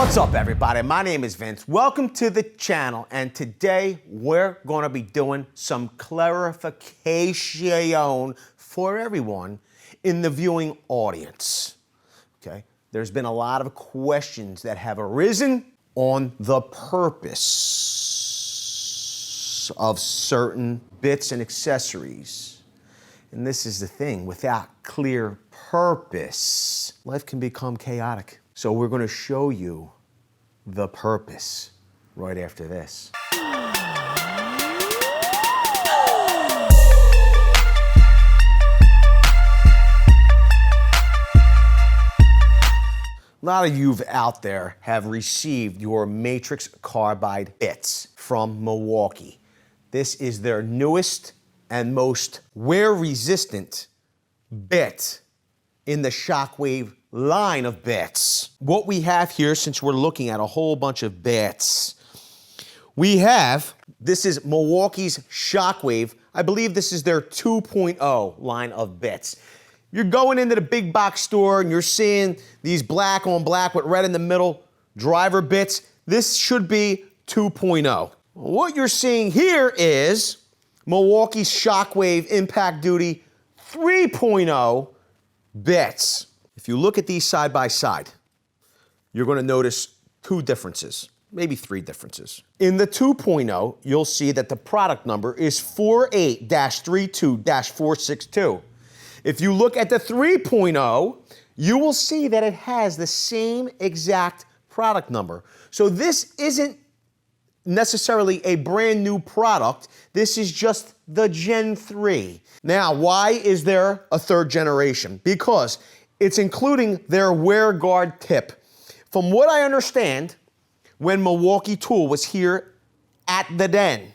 What's up, everybody? My name is Vince. Welcome to the channel, and today we're going to be doing some clarification for everyone in the viewing audience. Okay? There's been a lot of questions that have arisen on the purpose of certain bits and accessories. And this is the thing, without clear purpose, life can become chaotic. So we're going to show you the purpose right after this. A lot of you out there have received your Matrix Carbide bits from Milwaukee. This is their newest and most wear-resistant bit in the Shockwave line of bits. What we have here, since we're looking at a whole bunch of bits, this is Milwaukee's Shockwave. I believe this is their 2.0 line of bits. You're going into the big box store and you're seeing these black on black with red in the middle driver bits. This should be 2.0. What you're seeing here is Milwaukee's Shockwave Impact Duty 3.0 bits. If you look at these side by side, you're going to notice two differences, maybe three differences. In the 2.0, you'll see that the product number is 48-32-462. If you look at the 3.0, you will see that it has the same exact product number. So this isn't necessarily a brand new product. This is just the Gen 3. Now, why is there a third generation? Because it's including their wear guard tip. From what I understand, when Milwaukee Tool was here at the den,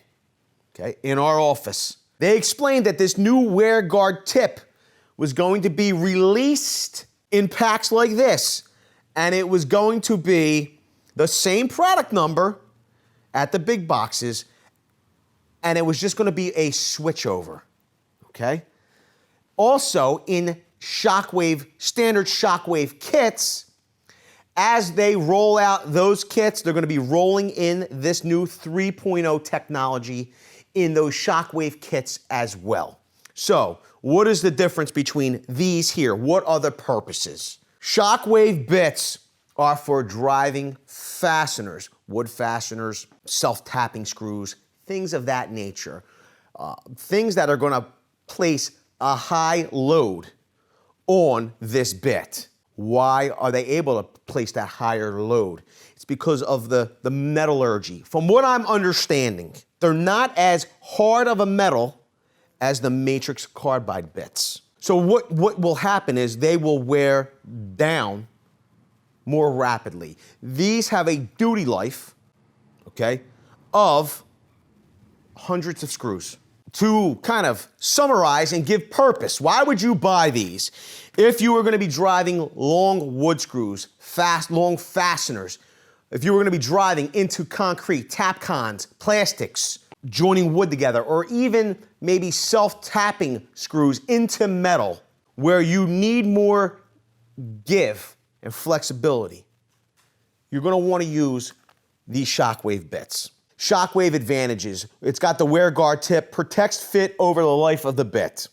okay, in our office, they explained that this new wear guard tip was going to be released in packs like this, and it was going to be the same product number at the big boxes, and it was just going to be a switchover, okay? Also, in standard Shockwave kits, as they roll out those kits, they're going to be rolling in this new 3.0 technology in those Shockwave kits as well. So, what is the difference between these here? What are the purposes? Shockwave bits are for driving fasteners, wood fasteners, self-tapping screws, things of that nature. Things that are going to place a high load on this bit. Why are they able to place that higher load? It's because of the metallurgy. From what I'm understanding, they're not as hard of a metal as the Matrix Carbide bits. So what will happen is they will wear down more rapidly. These have a duty life, okay, of hundreds of screws. To kind of summarize and give purpose, why would you buy these? If you were going to be driving long wood screws, long fasteners, if you were going to be driving into concrete, tap cons, plastics, joining wood together, or even maybe self-tapping screws into metal where you need more give and flexibility, you're going to want to use these Shockwave bits. Shockwave Advantages. It's got the wear guard tip, protects fit over the life of the bit.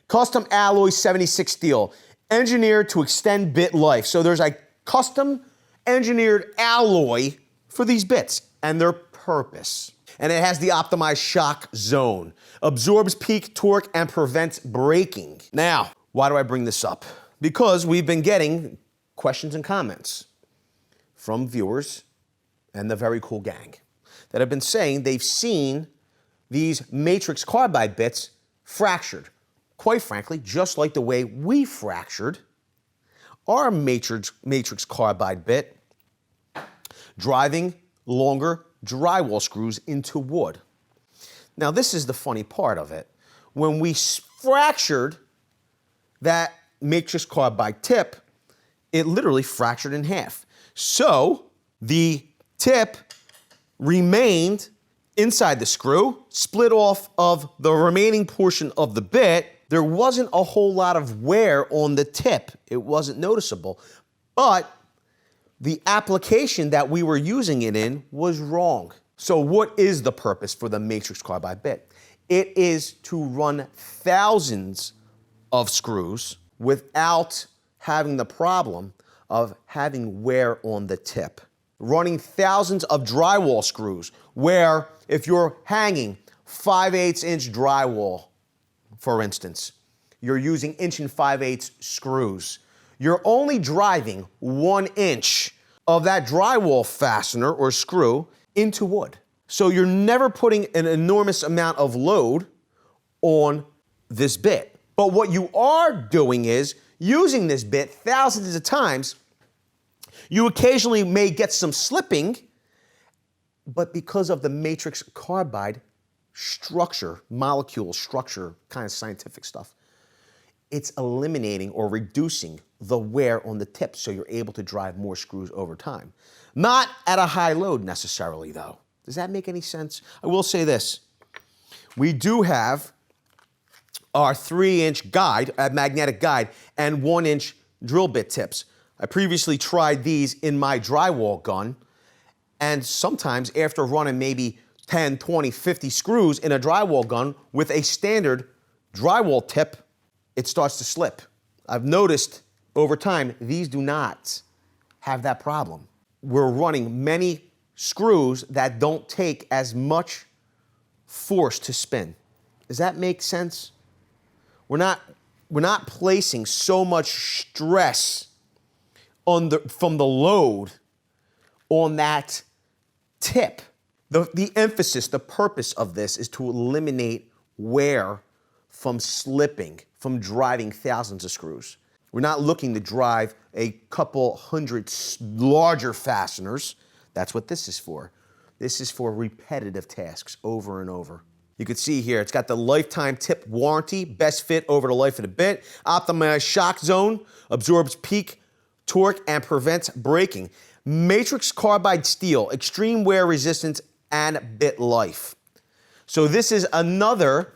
Custom alloy 76 steel, engineered to extend bit life. So there's a custom engineered alloy for these bits and their purpose. And it has the optimized shock zone, absorbs peak torque and prevents braking. Now, why do I bring this up? Because we've been getting questions and comments from viewers and the Very Cool Gang that have been saying they've seen these Matrix Carbide bits fractured. Quite frankly, just like the way we fractured our Matrix Carbide bit, driving longer drywall screws into wood. Now, this is the funny part of it. When we fractured that Matrix Carbide tip, it literally fractured in half. So the tip remained inside the screw, split off of the remaining portion of the bit. There wasn't a whole lot of wear on the tip. It wasn't noticeable. But the application that we were using it in was wrong. So what is the purpose for the Matrix Carbide bit? It is to run thousands of screws without having the problem of having wear on the tip. Running thousands of drywall screws where if you're hanging 5/8 inch drywall, for instance, you're using 1 5/8 screws. You're only driving 1 inch of that drywall fastener or screw into wood. So you're never putting an enormous amount of load on this bit. But what you are doing is using this bit thousands of times. You occasionally may get some slipping, but because of the Matrix Carbide structure, molecule structure, kind of scientific stuff, it's eliminating or reducing the wear on the tip so you're able to drive more screws over time. Not at a high load necessarily though. Does that make any sense? I will say this. We do have our 3-inch guide, a magnetic guide, and 1-inch drill bit tips. I previously tried these in my drywall gun, and sometimes after running maybe 10, 20, 50 screws in a drywall gun with a standard drywall tip, it starts to slip. I've noticed over time, these do not have that problem. We're running many screws that don't take as much force to spin. Does that make sense? We're not placing so much stress from the load on that tip. The emphasis, the purpose of this is to eliminate wear from slipping, from driving thousands of screws. We're not looking to drive a couple hundred larger fasteners. That's what this is for. This is for repetitive tasks over and over. You can see here, it's got the lifetime tip warranty, best fit over the life of the bit, optimized shock zone, absorbs peak torque and prevents braking. Matrix Carbide steel, extreme wear resistance and bit life. So this is another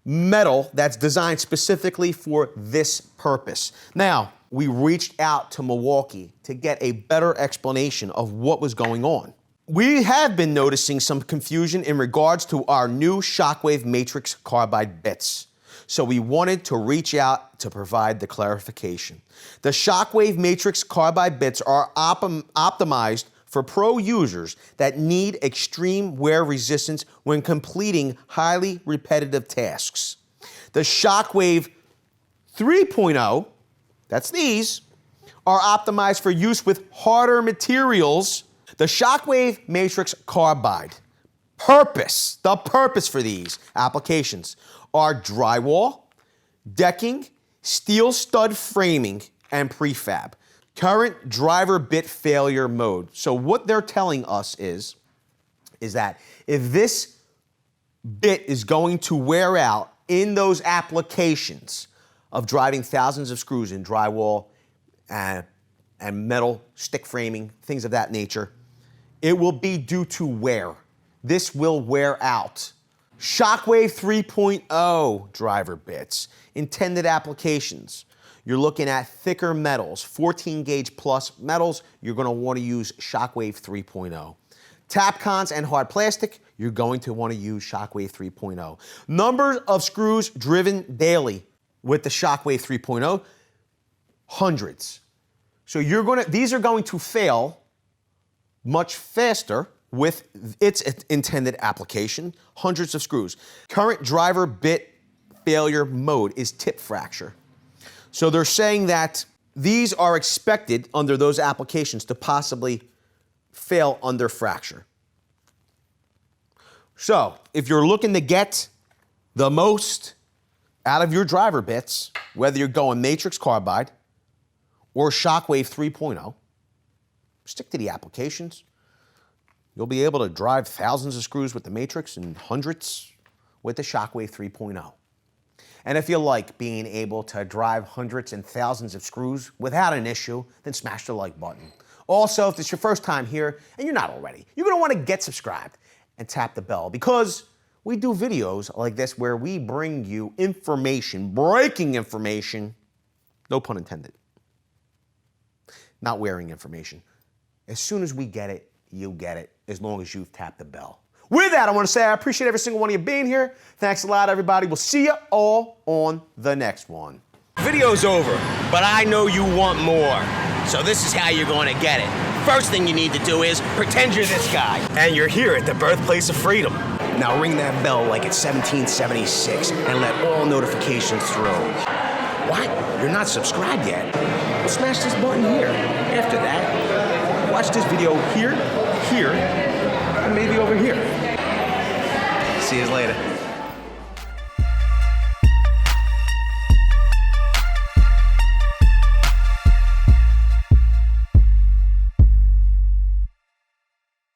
metal that's designed specifically for this purpose. Now, we reached out to Milwaukee to get a better explanation of what was going on. We have been noticing some confusion in regards to our new Shockwave Matrix Carbide bits. So we wanted to reach out to provide the clarification. The Shockwave Matrix Carbide bits are optimized for pro users that need extreme wear resistance when completing highly repetitive tasks. The Shockwave 3.0, that's these, are optimized for use with harder materials. The Shockwave Matrix Carbide, the purpose for these applications are drywall, decking, steel stud framing, and prefab. Current driver bit failure mode. So what they're telling us is that if this bit is going to wear out in those applications of driving thousands of screws in drywall and metal stick framing, things of that nature, it will be due to wear. This will wear out. Shockwave 3.0 driver bits, intended applications. You're looking at thicker metals, 14 gauge plus metals, you're gonna wanna use Shockwave 3.0. Tapcons and hard plastic, you're going to wanna use Shockwave 3.0. Number of screws driven daily with the Shockwave 3.0, hundreds. So these are going to fail much faster with its intended application, hundreds of screws. Current driver bit failure mode is tip fracture. So they're saying that these are expected under those applications to possibly fail under fracture. So if you're looking to get the most out of your driver bits, whether you're going Matrix Carbide or Shockwave 3.0, stick to the applications. You'll be able to drive thousands of screws with the Matrix and hundreds with the Shockwave 3.0. And if you like being able to drive hundreds and thousands of screws without an issue, then smash the like button. Also, if it's your first time here and you're not already, you're gonna wanna get subscribed and tap the bell because we do videos like this where we bring you information, breaking information, no pun intended, not wearing information, As soon as we get it, you get it, as long as you've tapped the bell. With that, I want to say I appreciate every single one of you being here. Thanks a lot, everybody. We'll see you all on the next one. Video's over, but I know you want more. So this is how you're going to get it. First thing you need to do is pretend you're this guy. And you're here at the birthplace of freedom. Now ring that bell like it's 1776 and let all notifications through. What? You're not subscribed yet? Well, smash this button here. After that, watch this video here, and maybe over here. See you later.